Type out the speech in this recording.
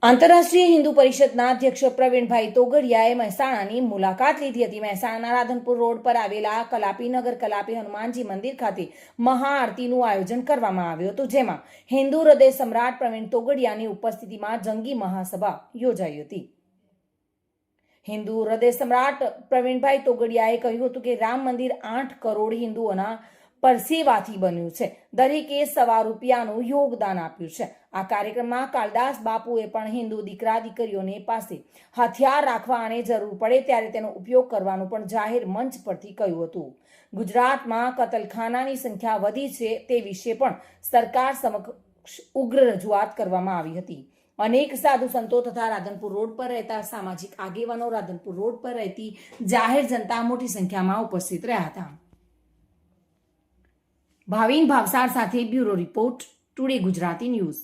આંતરરાષ્ટ્રીય હિન્દુ પરિષદના અધ્યક્ષ પ્રવીણભાઈ તોગડિયાએ મહેસાણાની મુલાકાત લીધી હતી। મહેસાણાના રાધનપુર રોડ પર આવેલા કલાપીનગર કલાપી હનુમાનજી મંદિર ખાતે મહાઆરતીનું આયોજન કરવામાં આવ્યું હતું, જેમાં હિન્દુ હૃદય સમ્રાટ પ્રવીણ તોગડિયાની ઉપસ્થિતિમાં જંગી મહાસભા યોજાઈ હતી। હિન્દુ હૃદય સમ્રાટ પ્રવીણભાઈ તોગડિયાએ કહ્યું હતું કે રામ મંદિર 8 કરોડ હિન્દુઓના પરસેવાથી બન્યું છે। દરેકે ₹1 યોગદાન આપ્યું છે। આ કાર્યક્રમમાં કાળદાસ બાપુએ પણ હિન્દુ દીકરા દીકરીઓને પાસે હથિયાર રાખવા અને જરૂર પડે ત્યારે તેનો ઉપયોગ કરવાનું પણ જાહેર મંચ પરથી કહ્યું હતું। ગુજરાતમાં કતલખાનાની સંખ્યા વધી છે તે વિશે પણ સરકાર સમક્ષ ઉગ્ર રજૂઆત કરવામાં આવી હતી। અનેક સાધુ સંતો તથા રાધનપુર રોડ પર રહેતા સામાજિક આગેવાનો, રાધનપુર રોડ પર રહેતી જાહેર જનતા મોટી સંખ્યામાં ઉપસ્થિત રહ્યા હતા। ભાવિન ભાવસાર સાથે bureau report, today Gujarati news.